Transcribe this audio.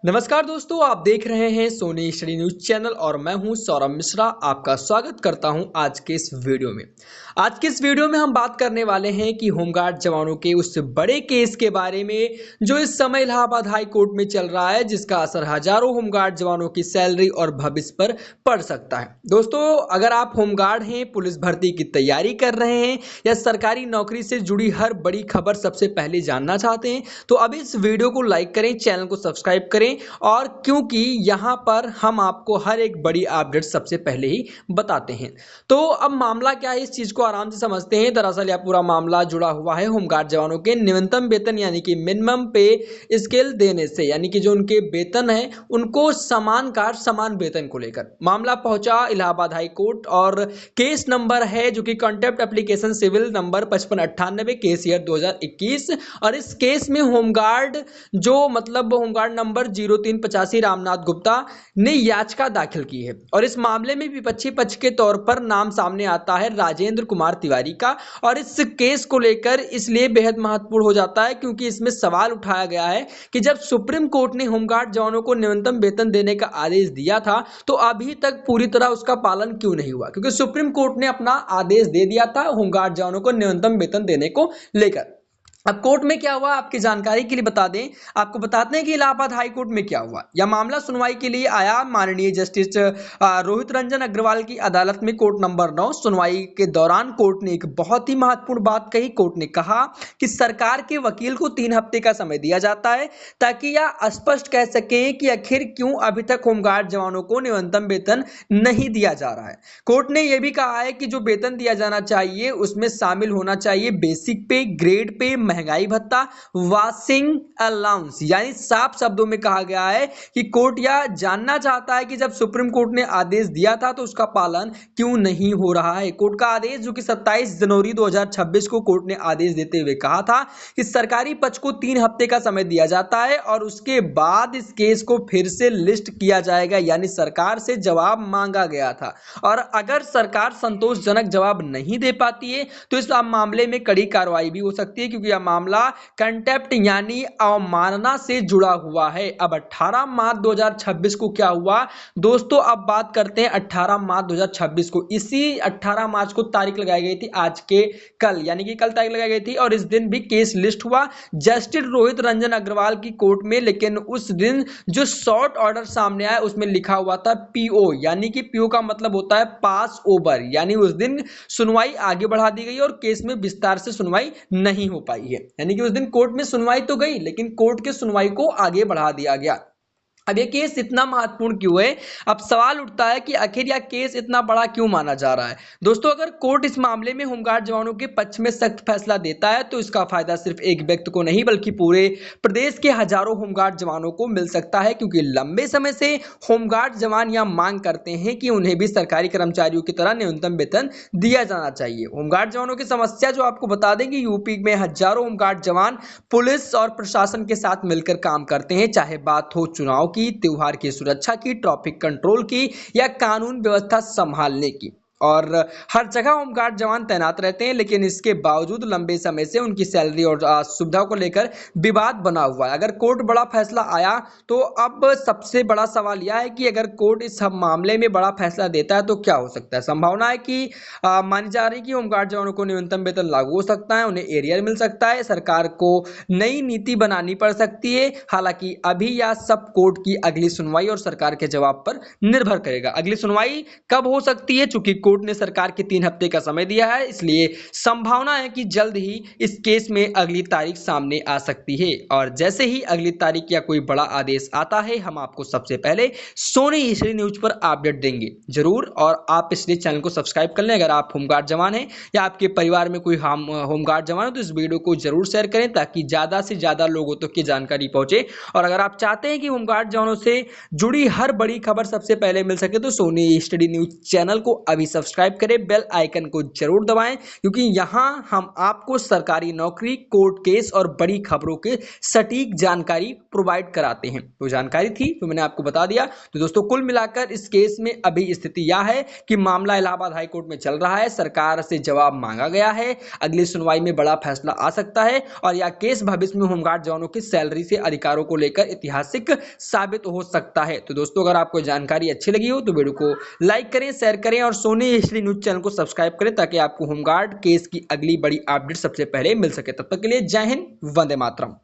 नमस्कार दोस्तों, आप देख रहे हैं सोनी स्टडी न्यूज चैनल और मैं हूं सौरभ मिश्रा। आपका स्वागत करता हूं आज के इस वीडियो में। आज के इस वीडियो में हम बात करने वाले हैं कि होमगार्ड जवानों के उस बड़े केस के बारे में जो इस समय इलाहाबाद हाई कोर्ट में चल रहा है, जिसका असर हजारों होमगार्ड जवानों की सैलरी और भविष्य पर पड़ सकता है। दोस्तों, अगर आप होमगार्ड हैं, पुलिस भर्ती की तैयारी कर रहे हैं या सरकारी नौकरी से जुड़ी हर बड़ी खबर सबसे पहले जानना चाहते हैं तो अभी इस वीडियो को लाइक करें, चैनल को सब्सक्राइब करें। और क्योंकि यहाँ पर हम आपको हर एक बड़ी अपडेट सबसे पहले ही बताते हैं। तो अब मामला क्या है, इस चीज को आराम से समझते हैं। दरअसल यह पूरा मामला जुड़ा हुआ है होमगार्ड जवानों के न्यूनतम वेतन यानी कि मिनिमम पे स्केल देने से, यानी कि जो उनके वेतन है उनको समान कार्य समान वेतन को लेकर मामला पहुंचा इलाहाबाद हाई कोर्ट। और केस नंबर है जो कि contempt application civil number 5598 case year 2021। और इस केस में होमगार्ड जो मतलब होमगार्ड नंबर 0385 रामनाथ गुप्ता ने याचिका दाखिल की है। और इस मामले में विपक्षी पक्ष के तौर पर नाम सामने आता है राजेंद्र कुमार तिवारी का। और इस केस को लेकर इसलिए बेहद महत्वपूर्ण हो जाता है क्योंकि इसमें सवाल उठाया गया है कि जब सुप्रीम कोर्ट ने होमगार्ड जवानों को न्यूनतम वेतन देने का आदेश दिया था तो अभी तक पूरी तरह उसका पालन क्यों नहीं हुआ, क्योंकि सुप्रीम कोर्ट ने अपना आदेश दे दिया था होमगार्ड जवानों को न्यूनतम वेतन देने को लेकर। अब कोर्ट में क्या हुआ, आपकी जानकारी के लिए बता दें, आपको बताते हैं कि इलाहाबाद हाई कोर्ट में क्या हुआ। यह मामला सुनवाई के लिए आया माननीय जस्टिस रोहित रंजन अग्रवाल की अदालत में, कोर्ट नंबर 9। सुनवाई के दौरान कोर्ट ने एक बहुत ही महत्वपूर्ण बात कही। कोर्ट ने कहा कि सरकार के वकील को 3 हफ्ते का समय दिया जाता है ताकि यह स्पष्ट कह सके कि आखिर क्यों अभी तक होमगार्ड जवानों को न्यूनतम वेतन नहीं दिया जा रहा है। कोर्ट ने यह भी कहा है कि जो वेतन दिया जाना चाहिए उसमें शामिल होना चाहिए बेसिक पे, ग्रेड पे, महंगाई भत्ता, वाशिंग अलाउंस। यानी साफ शब्दों में कहा गया है कि कोर्ट यह जानना चाहता है कि जब सुप्रीम कोर्ट ने आदेश दिया था तो उसका पालन क्यों नहीं हो रहा है। कोर्ट का आदेश जो कि 27 जनवरी 2026 को कोर्ट ने आदेश देते हुए कहा था कि सरकारी पक्ष को 3 हफ्ते का समय दिया जाता है और उसके बाद इस केस को फिर से लिस्ट किया जाएगा, यानी सरकार से जवाब मांगा गया था। और अगर सरकार संतोषजनक जवाब नहीं दे पाती है तो इस मामले में कड़ी कार्रवाई भी हो सकती है, क्योंकि मामला कंटेप्ट यानी अवमानना से जुड़ा हुआ है। अब 18 मार्च 2026 को क्या हुआ दोस्तों, अब बात करते हैं 18 मार्च 2026 को। इसी 18 मार्च को तारीख लगाई गई थी, आज के कल यानी कि कल तारीख लगाई गई थी। और इस दिन भी केस लिस्ट हुआ जस्टिस रोहित रंजन अग्रवाल की कोर्ट में। लेकिन उस दिन जो शॉर्ट ऑर्डर सामने आया उसमें लिखा हुआ था पीओ, यानी कि पीओ का मतलब होता है पास ओवर, यानी उस दिन सुनवाई आगे बढ़ा दी गई और केस में विस्तार से सुनवाई नहीं हो पाई है। यानी कि उस दिन कोर्ट में सुनवाई तो गई लेकिन कोर्ट के सुनवाई को आगे बढ़ा दिया गया। अब ये केस इतना महत्वपूर्ण क्यों है, अब सवाल उठता है कि आखिर यह केस इतना बड़ा क्यों माना जा रहा है। दोस्तों, अगर कोर्ट इस मामले में होमगार्ड जवानों के पक्ष में सख्त फैसला देता है तो इसका फायदा सिर्फ एक व्यक्ति को नहीं बल्कि पूरे प्रदेश के हजारों होमगार्ड जवानों को मिल सकता है, क्योंकि लंबे समय से होमगार्ड जवान यह मांग करते हैं कि उन्हें भी सरकारी कर्मचारियों की तरह न्यूनतम वेतन दिया जाना चाहिए। होमगार्ड जवानों की समस्या जो आपको बता दें कि यूपी में हजारों होमगार्ड जवान पुलिस और प्रशासन के साथ मिलकर काम करते हैं, चाहे बात हो चुनाव की, त्योहार की सुरक्षा की, ट्रैफिक कंट्रोल की या कानून व्यवस्था संभालने की। और हर जगह होमगार्ड जवान तैनात रहते हैं, लेकिन इसके बावजूद लंबे समय से उनकी सैलरी और सुविधा को लेकर विवाद बना हुआ है। अगर कोर्ट बड़ा फैसला आया तो अब सबसे बड़ा सवाल यह है कि अगर कोर्ट इस मामले में बड़ा फैसला देता है तो क्या हो सकता है। संभावना है कि मानी जा रही है कि होमगार्ड जवानों को न्यूनतम वेतन लागू हो सकता है, उन्हें एरियर मिल सकता है, सरकार को नई नीति बनानी पड़ सकती है। हालांकि अभी यह सब कोर्ट की अगली सुनवाई और सरकार के जवाब पर निर्भर करेगा। अगली सुनवाई कब हो सकती है, चूंकि कोर्ट ने सरकार के 3 हफ्ते का समय दिया है, इसलिए संभावना है कि जल्द ही इस केस में अगली तारीख सामने आ सकती है। और जैसे ही अगली तारीख या कोई बड़ा आदेश आता है हम आपको सबसे पहले सोनी स्टडी न्यूज पर अपडेट देंगे जरूर। और आप इसलिए चैनल को सब्सक्राइब कर लें। अगर आप होमगार्ड जवान हैं या आपके परिवार में कोई होमगार्ड जवान है तो इस वीडियो को जरूर शेयर करें ताकि ज्यादा से ज्यादा लोगों तक की जानकारी पहुंचे। और अगर आप चाहते हैं कि होमगार्ड जवानों से जुड़ी हर बड़ी खबर सबसे पहले मिल सके तो सोनी स्टडी न्यूज चैनल को अभी सब्सक्राइब करें, बेल आइकन को जरूर दबाएं, क्योंकि यहाँ हम आपको सरकारी नौकरी, कोर्ट केस और बड़ी खबरों के सटीक जानकारी प्रोवाइड कराते हैं। तो जानकारी थी तो मैंने आपको बता दिया। तो दोस्तों कुल मिलाकर इस केस में अभी स्थिति यह है कि मामला इलाहाबाद हाई कोर्ट में चल रहा है, सरकार से जवाब मांगा गया है, अगली सुनवाई में बड़ा फैसला आ सकता है और यह केस भविष्य में होमगार्ड जवानों की सैलरी से अधिकारों को लेकर ऐतिहासिक साबित हो सकता है। तो दोस्तों अगर आपको जानकारी अच्छी लगी हो तो वीडियो को लाइक करें, शेयर करें और सोनी हिस्ट्री न्यूज चैनल को सब्सक्राइब करें, ताकि आपको होमगार्ड केस की अगली बड़ी अपडेट सबसे पहले मिल सके। तब तक के लिए जय हिंद, वंदे मातरम।